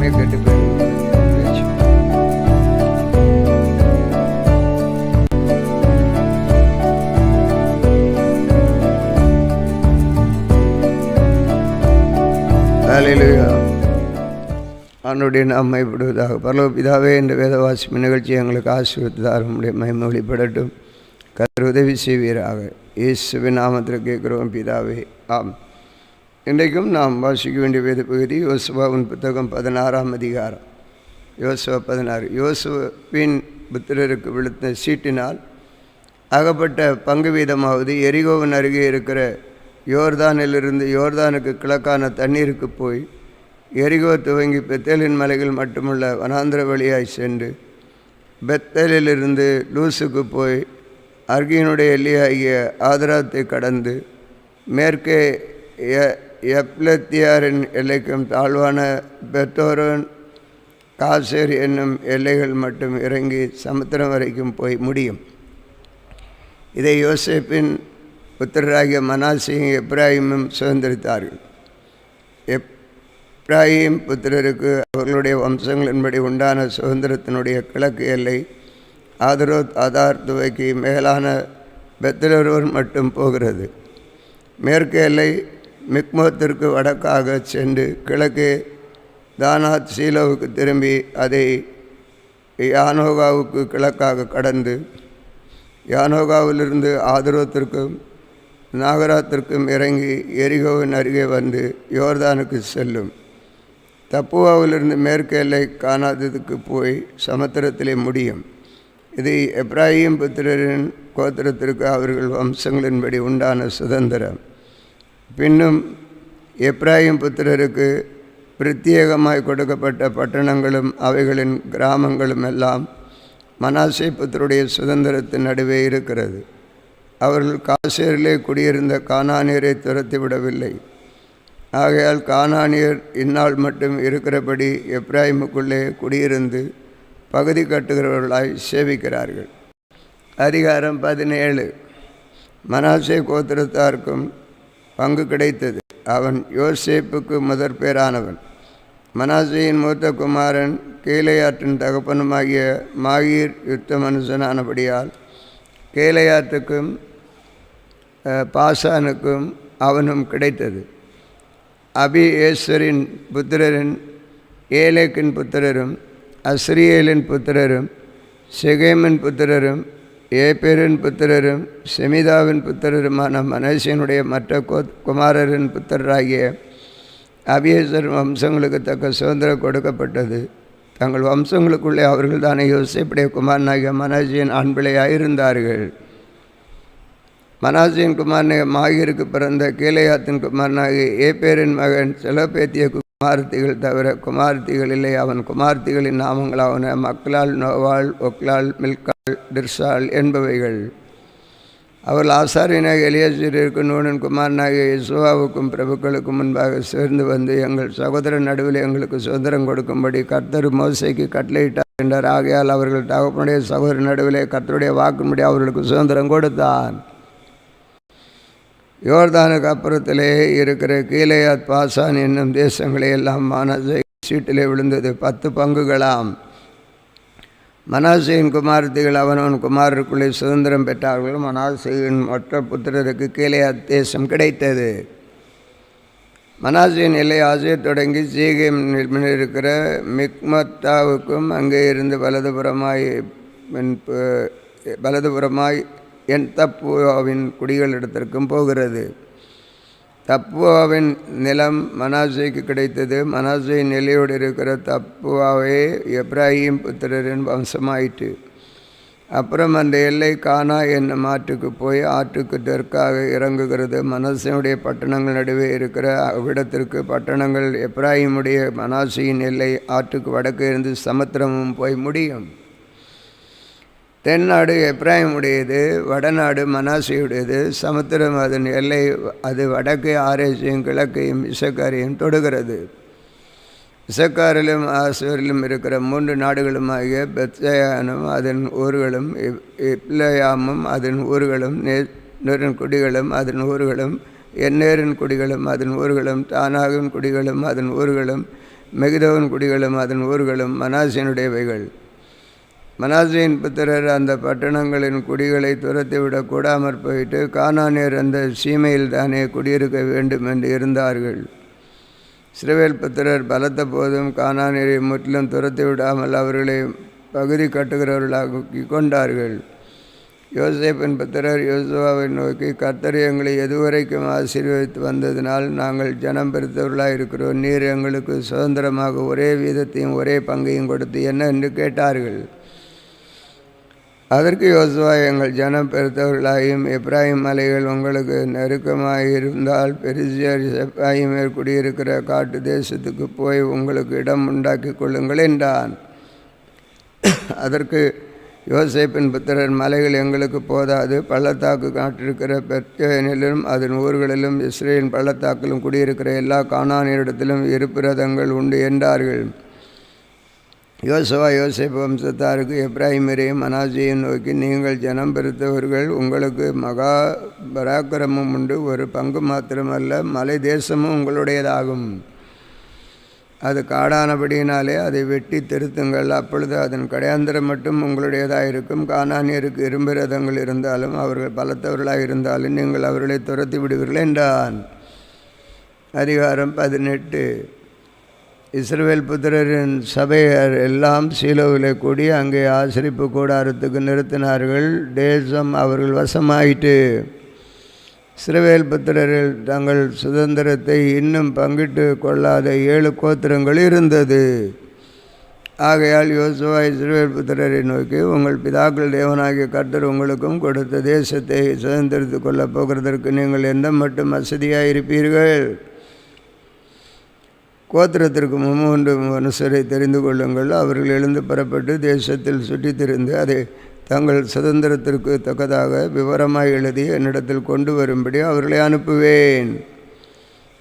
எல்லாருமே கேட்டு போயிருக்கு. ஹல்லேலூயா. ஆண்டவருடைய நாமம் மகிமைப்படுவதாக. பரலோக பிதாவே, இந்த வேத வாசிப்பு நிகழ்ச்சி எங்களுக்கு ஆசீர்வதித்தார். உம்முடைய மகிமை வெளிப்படட்டும். கர்த்தர் உதவி செய்வீராக. இயேசுவின் நாமத்தில் கேட்கிறோம் பிதாவே, ஆம். இன்றைக்கும் நாம் வாசிக்க வேண்டிய வேத பகுதி யோசுவாவின் புத்தகம் 16ஆம் அதிகாரம். யோசுவா 16. யோசுவின் புத்திரருக்கு விழுத்த சீட்டினால் அகப்பட்ட பங்கு வீதமாவது எரிகோவின் அருகே இருக்கிற யோர்தானிலிருந்து யோர்தானுக்கு கிழக்கான தண்ணீருக்கு போய் எரிகோ துவங்கி பெத்தேலின் மலைகள் மட்டுமுள்ள வனாந்திர வழியாய் சென்று பெத்தேலிலிருந்து லூசுக்கு போய் அர்கியனுடைய எல்லையாகிய ஆதராத்தை கடந்து மேற்கே எப்லத்தியாரின் எல்லைக்கும் தாழ்வான பெத்தோரோன் காசேர் என்னும் எல்லைகள் மட்டும் இறங்கி சமுத்திரம் வரைக்கும் போய் முடியும். இதை யோசேப்பின் புத்திரராகிய மனாசேயும் எப்ராஹிமும் சுதந்திரித்தார்கள். எப்ராஹிம் புத்திரருக்கு அவர்களுடைய வம்சங்களின்படி உண்டான சுதந்திரத்தினுடைய கிழக்கு எல்லை ஆதரோத் ஆதார் துவக்கி மேலான பெத்லெரோன் மட்டும் போகிறது. மேற்கு எல்லை மிக்மோத்திற்கு வடக்காக சென்று கிழக்கு தானாத் சீலோவுக்கு திரும்பி அதை யானோகாவுக்கு கிழக்காக கடந்து யானோகாவிலிருந்து ஆதரோத்திற்கும் நாகராத்திற்கும் இறங்கி எரிகோவின் அருகே வந்து யோர்தானுக்கு செல்லும். தப்புவாவிலிருந்து மேற்கு எல்லை கானாததுக்கு போய் சமுத்திரத்திலே முடியும். இது எப்ராஹிம் புத்திரரின் கோத்திரத்திற்கு அவர்கள் வம்சங்களின்படி உண்டான சுதந்திரம். பின்னும் எப்ராஹிம் புத்திரருக்கு பிரத்யேகமாய் கொடுக்கப்பட்ட பட்டணங்களும் அவைகளின் கிராமங்களும் எல்லாம் மனாசே புத்திரருடைய சுதந்திரத்தின் நடுவே இருக்கிறது. அவர்கள் காசேரிலே குடியிருந்த கானானியரை துரத்தி விடவில்லை. ஆகையால் கானானியர் இந்நாள் மட்டும் இருக்கிறபடி எப்ராஹிமுக்குள்ளே குடியிருந்து பகுதி கட்டுகிறவர்களாய் சேவிக்கிறார்கள். அதிகாரம் 17. மனாசே கோத்திரத்தாருக்கும் பங்கு கிடைத்தது. அவன் யோசேப்புக்கு முதற் பேரானவன். மனாசேயின் மூத்த குமாரன் கீலேயாத்தின் தகப்பனுமாகிய மாகீர் யுத்த மனுஷனானபடியால் கீலேயாத்துக்கும் பாசானுக்கும் அவனும் கிடைத்தது. அபியேசரின் புத்திரரின் ஏலேக்கின் புத்திரரும் அஸ்ரியேலின் புத்திரரும் செகேமின் புத்திரரும் ஏபேரின் புத்திரரும் செமிதாவின் புத்திரருமான மனேசியனுடைய மற்ற குமாரரின் புத்திரராகிய அபியேசர் வம்சங்களுக்கு தக்க சுதந்திரம் கொடுக்கப்பட்டது. தங்கள் வம்சங்களுக்குள்ளே அவர்கள் தானே யோசேப்புடைய குமாரனாகிய மனாசேயின் ஆண்பிள்ளையாயிருந்தார்கள். மனாசேயின் குமாரனாகிய மாகீருக்கு பிறந்த கீலேயாத்தின் குமாரனாகிய ஏபேரின் மகன் செலோபேத்திய குமார்த்திகள் தவிர குமார்த்திகள் இல்லை. அவன் குமார்த்திகளின் நாமங்களாவன மக்லால், நோவாள், ஒக்லால், மில்கால், டிர்சால் என்பவைகள். அவர்கள் ஆசாரியனாக எலியாசிரியருக்கு நூனின் குமாரனாகிய யெசுவாவுக்கும் பிரபுக்களுக்கும் முன்பாக சேர்ந்து வந்து எங்கள் சகோதரன் நடுவில் எங்களுக்கு சுதந்திரம் கொடுக்கும்படி கர்த்தர் மோசேக்கு கட்டளையிட்டார் என்றார். ஆகையால் அவர்கள் தகப்பனுடைய சகோதரன் நடுவிலே கர்த்தருடைய வாக்கும்படி அவர்களுக்கு சுதந்திரம் கொடுத்தான். யோர்தானுக்கு அப்புறத்திலே இருக்கிற கீலேயாத், பாசான் என்னும் தேசங்களை எல்லாம் மனாசே சீட்டிலே விழுந்தது. 10 பங்குகளாம். மனாசேயின் குமாரத்திகள் அவனவன் குமாரருக்குள்ளே சுதந்திரம் பெற்றார்கள். மனாசேயின் மற்ற புத்திரருக்கு கீலேயாத் தேசம் கிடைத்தது. மனாசேயின் எல்லை ஆசேர் தொடங்கி சீகேமில் இருக்கிற மிக்மத்தாவுக்கும் அங்கே இருந்து வலதுபுறமாய் என் தப்புவாவின் குடிகளிடத்திற்கும் போகிறது. தப்புவாவின் நிலம் மனாசேக்கு கிடைத்தது. மனாசேயின் நிலையோடு இருக்கிற தப்புவாவே எப்ராஹிம் புத்திரரின் வம்சமாயிற்று. அப்புறம் அந்த எல்லை கானா என்னும் ஆற்றுக்கு போய் ஆற்றுக்கு தெற்காக இறங்குகிறது. மனாசேயுடைய பட்டணங்கள் நடுவே இருக்கிற அவ்விடத்திற்கு பட்டணங்கள் எப்ராஹிமுடைய மனாசேயின் எல்லை ஆற்றுக்கு வடக்கு இருந்து சமுத்திரமும் போய் முடியும். தென்னாடு எப்ராஹிமுடையது, வடநாடு மனாசேயுடையது. சமுத்திரம் அதன் எல்லை. அது வடக்கே ஆரேசையும் கிழக்கையும் இசக்காரையும் தொடுகிறது. இசக்காரிலும் ஆசேரிலும் இருக்கிற 3 நாடுகளுமாகிய பெத்சேயானும் அதன் ஊர்களும், இப்லேயாமும் அதன் ஊர்களும், குடிகளும் அதன் ஊர்களும், எந்நேரின் குடிகளும் அதன் ஊர்களும், தானாகின் குடிகளும் அதன் ஊர்களும், மெகிதோவின் குடிகளும் அதன் ஊர்களும் மனாசேனுடையவைகள். மனாசேயின் புத்திரர் அந்த பட்டணங்களின் குடிகளை துரத்திவிடக் கூடாமற் போயிட்டு கானானியர் அந்த சீமையில் தானே குடியிருக்க வேண்டும் என்று இருந்தார்கள். இஸ்ரவேல் புத்திரர் பலத்த போதும் கானானியரை முற்றிலும் துரத்தி விடாமல் அவர்களை பகுதி கட்டுகிறவர்களாக்கி கொண்டார்கள். யோசேப்பின் புத்திரர் யோசுவாவை நோக்கி, கர்த்தர் எங்களை எதுவரைக்கும் ஆசீர்வதித்து வந்ததினால் நாங்கள் ஜனம் பெருத்தவர்களாக இருக்கிறோம். நீர் எங்களுக்கு சுதந்திரமாக ஒரே வீதத்தையும் ஒரே பங்கையும் கொடுத்து என்ன என்று கேட்டார்கள். அதற்கு யோசுவா, எங்கள் ஜனம் பெருத்தவர்களாயும் எப்ராயிம் மலைகள் உங்களுக்கு நெருக்கமாக இருந்தால் பெரிசியர் செப்பாயிமேல் குடியிருக்கிற காட்டு தேசத்துக்கு போய் உங்களுக்கு இடம் உண்டாக்கி கொள்ளுங்கள் என்றான். அதற்கு யோசேப்பின் புத்திரர், மலைகள் எங்களுக்கு போதாது, பள்ளத்தாக்கு காட்டிருக்கிற பெத்லேஹேமிலும் அதன் ஊர்களிலும் இஸ்ரேலின் பள்ளத்தாக்கிலும் குடியிருக்கிற எல்லா கானானியரிடத்திலும் இருப்பிரதங்கள் உண்டு என்றார்கள். யோசுவா யோசேப்பு வம்சத்தாருக்கு எப்ராயிமரையும் மனாசேயையும் நோக்கி, நீங்கள் ஜனம் பெருத்தவர்கள், உங்களுக்கு மகா பராக்கிரமம் உண்டு. ஒரு பங்கு மாத்திரமல்ல, மலை தேசமும் உங்களுடையதாகும். அது காடானபடியினாலே அதை வெட்டி திருத்துங்கள். அப்பொழுது அதன் கடையாந்திரம் மட்டும் உங்களுடையதாக இருக்கும். கானானியருக்கு இரும்பிரதங்கள் இருந்தாலும் அவர்கள் பலத்தவர்களாக இருந்தாலும் நீங்கள் அவர்களை துரத்தி விடுவீர்கள் என்றான். அதிகாரம் 18. இஸ்ரவேல் புத்திரரின் சபையர் எல்லாம் சீலோவிலே கூடி அங்கே ஆசரிப்பு கூடாரத்துக்கு நிறுத்தினார்கள். தேசம் அவர்கள் வசமாயிட்டு. இஸ்ரவேல் புத்திரரில் தங்கள் சுதந்திரத்தை இன்னும் பங்கிட்டு கொள்ளாத 7 கோத்திரங்கள் இருந்தது. ஆகையால் யோசுவா இஸ்ரவேல் புத்திரரை நோக்கி, உங்கள் பிதாக்கள் தேவனாகிய கர்த்தர் உங்களுக்கும் கொடுத்த தேசத்தை சுதந்திரித்து கொள்ளப் போகிறதற்கு நீங்கள் எந்த மட்டும் வசதியாக இருப்பீர்கள்? கோத்திரத்திற்கு 3 மனுஷரை தெரிந்து கொள்ளுங்கள். அவர்கள் எழுந்து புறப்பட்டு தேசத்தில் சுற்றித் திரிந்து அதை தங்கள் சுதந்திரத்திற்கு தக்கதாக விவரமாய் எழுதி என்னிடத்தில் கொண்டு வரும்படி அவர்களை அனுப்புவேன்.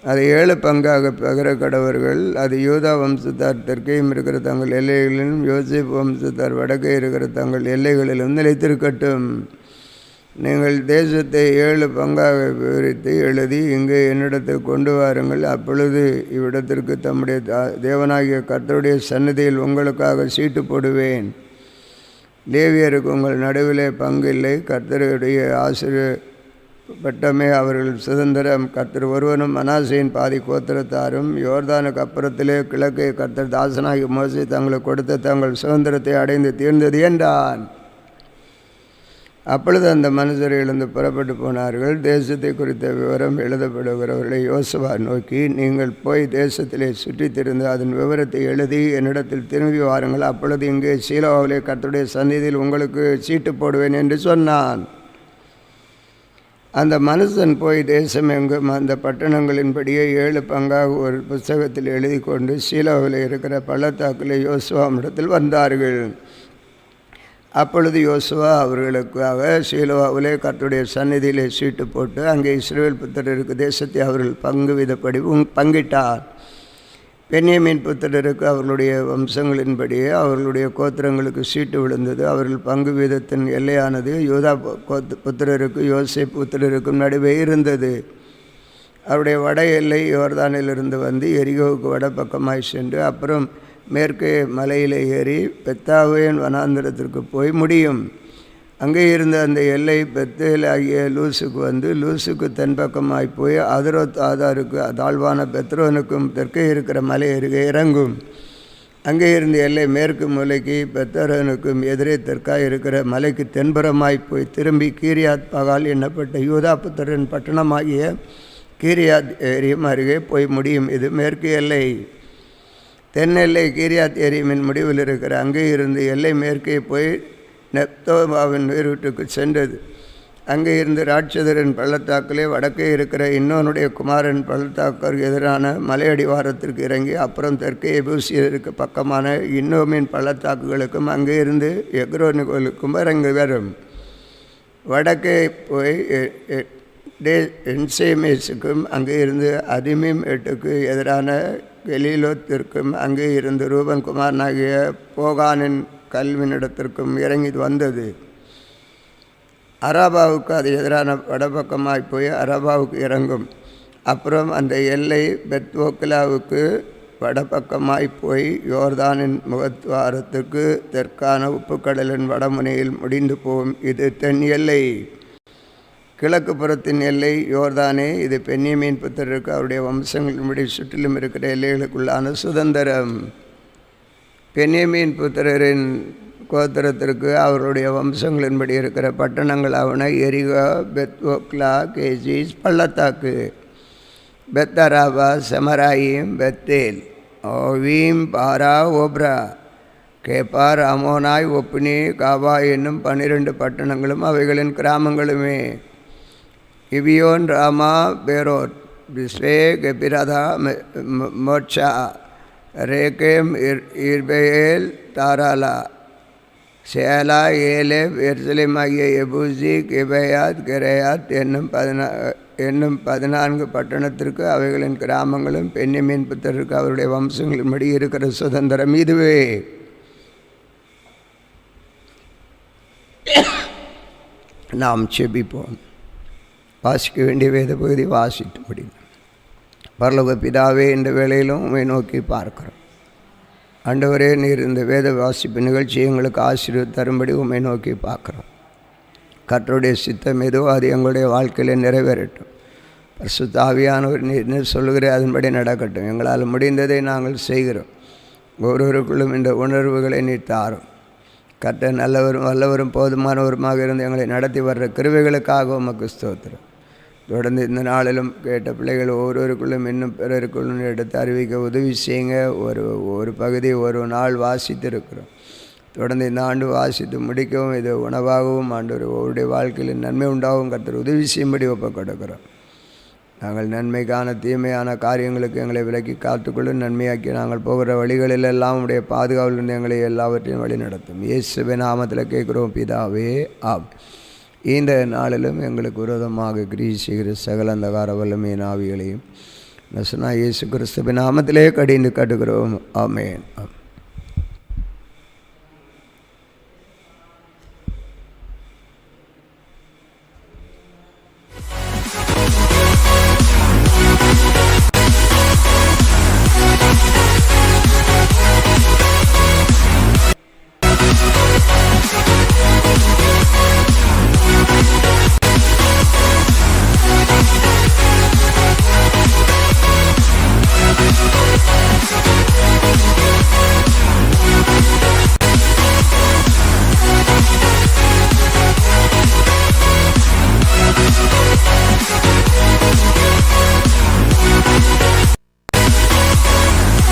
அதை 7 பங்காக பகிர கடவர்கள். அது யூதா வம்சத்தார் தெற்கேயும் இருக்கிற தங்கள் எல்லைகளிலும் யோசேப்பு வம்சத்தார் வடக்கே இருக்கிற தங்கள் எல்லைகளிலும் நிலைத்திருக்கட்டும். நீங்கள் தேசத்தை 7 பங்காக விவரித்து எழுதி இங்கே என்னிடத்தில் கொண்டு வாருங்கள். அப்பொழுது இவ்விடத்திற்கு தம்முடைய தேவனாகிய கர்த்தருடைய சந்நிதியில் உங்களுக்காக சீட்டு போடுவேன். லேவியருக்கு உங்கள் நடுவிலே பங்கு இல்லை. கர்த்தருடைய ஆசீர்வப்பட்டமே அவர்கள் சுதந்திரம். கர்த்தர் ஒருவனும் மனாசேயின் பாதி கோத்திரத்தாரும் யோர்தானுக்கு அப்புறத்திலே கிழக்கே கர்த்தர் தாசனாகி மோசே தங்களுக்கு கொடுத்த தங்கள் சுதந்திரத்தை அடைந்து தீர்ந்தது என்றான். அப்பொழுது அந்த மனுஷரை எழுந்து புறப்பட்டு போனார்கள். தேசத்தை குறித்த விவரம் எழுதப்படுகிறவர்களை யோசுவா நோக்கி, நீங்கள் போய் தேசத்திலே சுற்றித் திரிந்து அதன் விவரத்தை எழுதி என்னிடத்தில் திரும்பி வாருங்கள். அப்பொழுது இங்கே சீலோவிலே கர்த்தருடைய சந்நிதியில் உங்களுக்கு சீட்டு போடுவேன் என்று சொன்னான். அந்த மனுஷன் போய் தேசம் எங்கும் அந்த பட்டணங்களின்படியே 7 பங்காக ஒரு புஸ்தகத்தில் எழுதி கொண்டு சீலோவிலே இருக்கிற பள்ளத்தாக்கிலே யோசுவாவிடத்தில் வந்தார்கள். அப்பொழுது யோசுவா அவர்களுக்காக சீலோவிலே கர்த்தருடைய சந்நிதியிலே சீட்டு போட்டு அங்கே இஸ்ரவேல் புத்திரருக்கு தேசத்தை அவர்கள் பங்கு விதப்படி பங்கிட்டார். பென்யமீன் புத்திரருக்கு அவர்களுடைய வம்சங்களின்படியே அவர்களுடைய கோத்திரங்களுக்கு சீட்டு விழுந்தது. அவர்கள் பங்கு வீதத்தின் எல்லையானது யூதா புத்திரருக்கு யோசேப்பு புத்திரருக்கும் நடுவே இருந்தது. அவருடைய வட எல்லை யோர்தானிலிருந்து வந்து எரிகோவுக்கு வடபக்கமாய் சென்று அப்புறம் மேற்கே மலையில் ஏறி பெத்தாவேன் வனாந்திரத்திற்கு போய் முடியும். அங்கே இருந்த அந்த எல்லை பெத்தேல் ஆகிய லூசுக்கு வந்து லூசுக்கு தென்பக்கமாய் போய் அதரோத் ஆதாருக்கு தாழ்வான பெத்ரோனுக்கும் தெற்கே இருக்கிற மலை அருகே இறங்கும். அங்கே இருந்த எல்லை மேற்கு மூலைக்கு பெத்தரோனுக்கும் எதிரே தெற்காக இருக்கிற மலைக்கு தென்புறமாய் போய் திரும்பி கீரியாத் பகால் எண்ணப்பட்ட யூதா புத்திரன் பட்டணமாகிய கீரியாத் ஏரியும் அருகே போய் முடியும். இது மேற்கு எல்லை. தென்னெல்லை கீரியாத் ஏரியின் முடிவில் இருக்கிற அங்கே இருந்து எல்லை மேற்கே போய் நெப்தோபாவின் வீட்டுக்கு சென்றது. அங்கே இருந்து ராட்சதரின் பள்ளத்தாக்கிலே வடக்கே இருக்கிற இன்னொன்னுடைய குமாரன் பள்ளத்தாக்கு எதிரான மலையடிவாரத்திற்கு இறங்கி அப்புறம் தெற்கே எபூசியருக்கு பக்கமான இன்னோமின் பள்ளத்தாக்குகளுக்கும் அங்கே இருந்து எக்ரோனுக்கும் இறங்கி வரும். வடக்கே போய் என்சேமேஸுக்கும் அங்கே இருந்து அதிமீம் எட்டுக்கு எதிரான கெலிலோத்திற்கும் அங்கே இருந்து ரூபன் குமாரனாகிய போகானின் கல்வினிடத்திற்கும் இறங்கி வந்தது. அரபாவுக்கு அது எதிரான வடபக்கமாய் போய் அரபாவுக்கு இறங்கும். அப்புறம் அந்த எல்லை பெத்வோக்லாவுக்கு வடபக்கமாய் போய் யோர்தானின் முகத்வாரத்துக்கு தெற்கான உப்புக்கடலின் வடமுனையில் முடிந்து போகும். இது தென் எல்லை. கிழக்கு புறத்தின் எல்லை யோர்தானே. இது பென்யமீன் புத்திரருக்கு அவருடைய வம்சங்களின்படி சுற்றிலும் இருக்கிற எல்லைகளுக்குள்ளான சுதந்திரம். பென்யமீன் புத்திரரின் கோத்திரத்திற்கு அவருடைய வம்சங்களின்படி இருக்கிற பட்டணங்கள் ஆவன எரிகோ, பெத்வோக்லா, கேசிஸ், பள்ளத்தாக்கு, பெத்தராபா, செமராயிம், பெத்தேல், ஓவீம், பாரா, ஓப்ரா, கேப்பார், அமோனாய், ஒப்னி, காபா என்னும் 12 பட்டணங்களும் அவைகளின் கிராமங்களுமே. இபியோன், ராமா, பேரோத், பிஸ்வே, கெபிரதா, மோட்சா, ரேகேம், இர்பேல், தாராலா, சேலா, ஏலேப், எருசலேம் ஆகிய எபூசி, கிபேயாத், கெரேயாத் என்னும் 14 பட்டணத்திற்கு அவைகளின் கிராமங்களும் பென்யமீன் புத்திரருக்கு அவருடைய வம்சங்களின்படி இருக்கிற சுதந்திரம் இதுவே. நாம் செபிப்போம். வாசிக்க வேண்டிய வேத பகுதி வாசித்து முடியும். பரலோக பிதாவே, இந்த வேளையிலும் உம்மை நோக்கி பார்க்கிறோம். ஆண்டவரே, நீர் இந்த வேத வாசிப்பு நிகழ்ச்சி எங்களுக்கு ஆசீர்வாதம் தரும்படி உம்மை நோக்கி பார்க்குறோம். கர்த்தருடைய சித்தம் எதுவோ அது எங்களுடைய வாழ்க்கையில் நிறைவேறட்டும். பரிசுத்த ஆவியானவர் நீர் சொல்லுகிற அதன்படி நடக்கட்டும். எங்களால் முடிந்ததை நாங்கள் செய்கிறோம். ஒவ்வொருவருக்குள்ளும் இந்த உணர்வுகளை நீர் தாரும். கர்த்தர் நல்லவரும் வல்லவரும் போதுமானவருமாக இருந்து எங்களை நடத்தி வர்ற கிருபைகளுக்காக உமக்கு ஸ்தோத்திரம். தொடர்ந்து இந்த நாளிலும் கேட்ட பிள்ளைகள் ஒவ்வொருவருக்குள்ளும் இன்னும் பிறருக்குள்ளும் எடுத்து அறிவிக்க உதவி செய்யுங்க. ஒரு பகுதி ஒரு நாள் வாசித்து இருக்கிறோம். தொடர்ந்து இந்த ஆண்டு வாசித்து முடிக்கவும் இது உணவாகவும் ஆண்டவர் ஒவ்வொருடைய வாழ்க்கையில் நன்மை உண்டாகவும் கர்த்தர் உதவி செய்யும்படி ஒப்புக் கொடுக்கிறோம். நாங்கள் நன்மைக்கான தீமையான காரியங்களுக்கு எங்களை விலக்கி காத்துக்கொள்ளும். நன்மையாக்கி நாங்கள் போகிற வழிகளிலெல்லாம் உடைய பாதுகாவலிருந்து எங்களை எல்லாவற்றையும் வழி நடத்தும். இயேசுவின் நாமத்தில் கேட்குறோம் பிதாவே, ஆம். இந்த நாளிலும் எங்களுக்கு விரோதமாக கிரியை செய்கிற சகல அந்தகார வல்லமையின் ஆவிகளையும் நசனா இயேசு கிறிஸ்துவின் நாமத்திலே கடிந்து கட்டுகிறோம். ஆமென்.